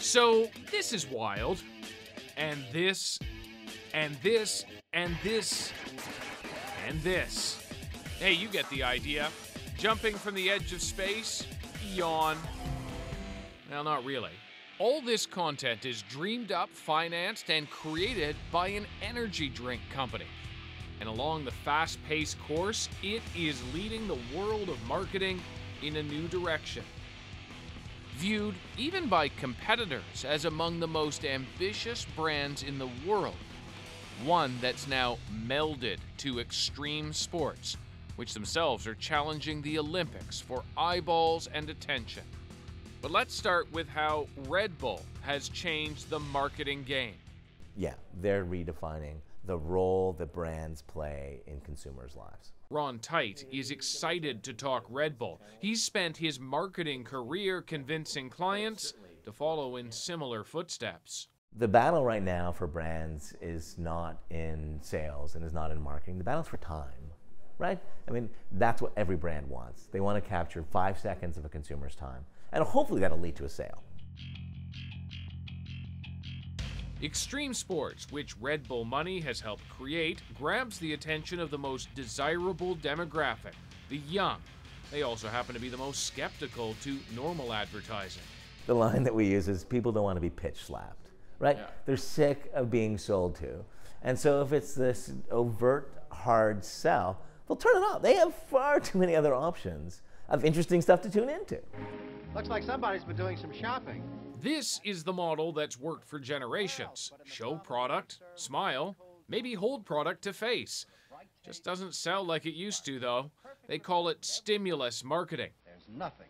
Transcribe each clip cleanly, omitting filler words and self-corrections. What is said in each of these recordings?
So this is wild. And this, and this, and this, and this. Hey, you get the idea. Jumping from the edge of space? Yawn. Well, not really. All this content is dreamed up, financed, and created by an energy drink company. And along the fast-paced course, it is leading the world of marketing in a new direction. Viewed, even by competitors, as among the most ambitious brands in the world. One that's now melded to extreme sports, which themselves are challenging the Olympics for eyeballs and attention. But let's start with how Red Bull has changed the marketing game. Yeah, they're redefining the role that brands play in consumers' lives. Ron Tite is excited to talk Red Bull. He's spent his marketing career convincing clients to follow in similar footsteps. The battle right now for brands is not in sales and is not in marketing. The battle's for time, right? I mean, that's what every brand wants. They want to capture 5 seconds of a consumer's time, and hopefully that'll lead to a sale. Extreme sports, which Red Bull money has helped create, grabs the attention of the most desirable demographic, the young. They also happen to be the most skeptical to normal advertising. The line that we use is people don't want to be pitch slapped, right? Yeah. They're sick of being sold to. And so if it's this overt, hard sell, they'll turn it off. They have far too many other options of interesting stuff to tune into. Looks like somebody's been doing some shopping. This is the model that's worked for generations. Show product, smile, maybe hold product to face. Just doesn't sell like it used to, though. They call it stimulus marketing. There's nothing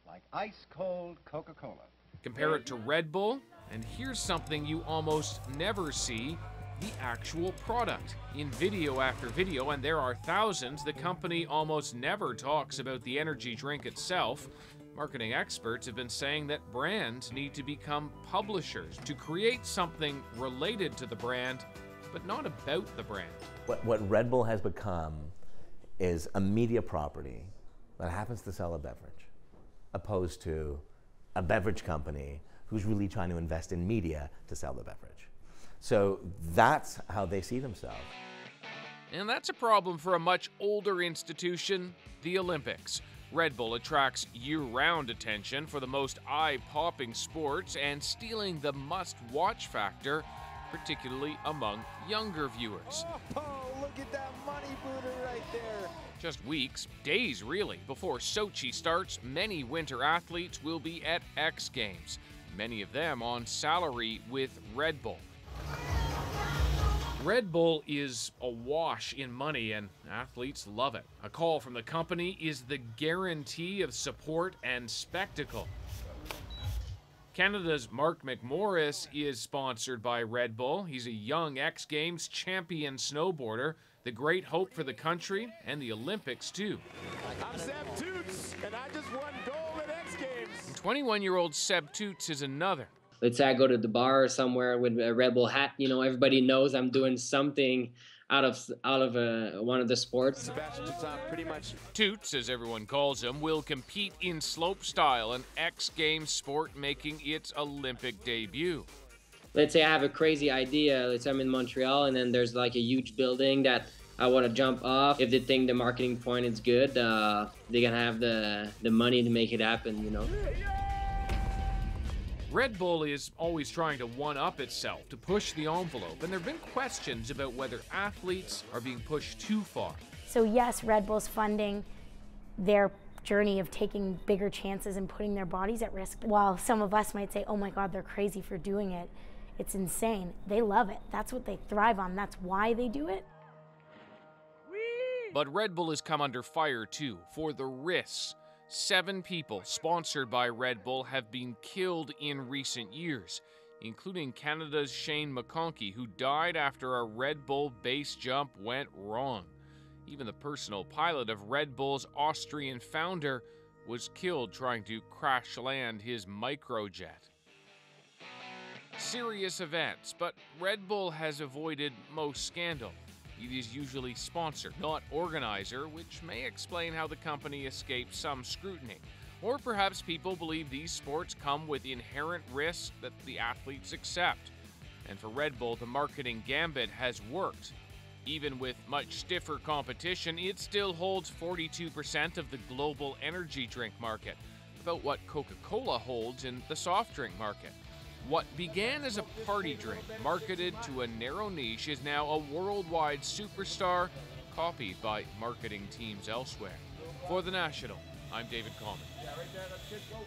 like ice-cold Coca-Cola. Compare it to Red Bull, and here's something you almost never see, the actual product. In video after video, and there are thousands, the company almost never talks about the energy drink itself. Marketing experts have been saying that brands need to become publishers to create something related to the brand, but not about the brand. What Red Bull has become is a media property that happens to sell a beverage, opposed to a beverage company who's really trying to invest in media to sell the beverage. So that's how they see themselves. And that's a problem for a much older institution, the Olympics. Red Bull attracts year-round attention for the most eye-popping sports and stealing the must-watch factor, particularly among younger viewers. Oh, look at that money booter right there. Just weeks, days really, before Sochi starts, many winter athletes will be at X Games, many of them on salary with Red Bull. Red Bull is awash in money, and athletes love it. A call from the company is the guarantee of support and spectacle. Canada's Mark McMorris is sponsored by Red Bull. He's a young X Games champion snowboarder, the great hope for the country and the Olympics, too. I'm Seb Toots, and I just won gold at X Games. 21-year-old Seb Toots is another. Let's say I go to the bar or somewhere with a Red Bull hat, you know, everybody knows I'm doing something out of one of the sports. Sebastian pretty much. Toots, as everyone calls him, will compete in slopestyle, an X Games sport making its Olympic debut. Let's say I have a crazy idea. Let's say I'm in Montreal and then there's like a huge building that I want to jump off. If they think the marketing point is good, they're going to have the money to make it happen, you know. Red Bull is always trying to one-up itself, to push the envelope, and there have been questions about whether athletes are being pushed too far. So yes, Red Bull's funding their journey of taking bigger chances and putting their bodies at risk. While some of us might say, oh my God, they're crazy for doing it, it's insane. They love it. That's what they thrive on. That's why they do it. But Red Bull has come under fire too, for the risks. 7 people sponsored by Red Bull have been killed in recent years, including Canada's Shane McConkey, who died after a Red Bull base jump went wrong. Even the personal pilot of Red Bull's Austrian founder was killed trying to crash land his microjet. Serious events, but Red Bull has avoided most scandal. It is usually sponsor, not organizer, which may explain how the company escapes some scrutiny. Or perhaps people believe these sports come with inherent risks that the athletes accept. And for Red Bull, the marketing gambit has worked. Even with much stiffer competition, it still holds 42% of the global energy drink market, about what Coca-Cola holds in the soft drink market. What began as a party drink marketed to a narrow niche is now a worldwide superstar, copied by marketing teams elsewhere. For The National, I'm David Coleman. Yeah, right there, that's good. Go.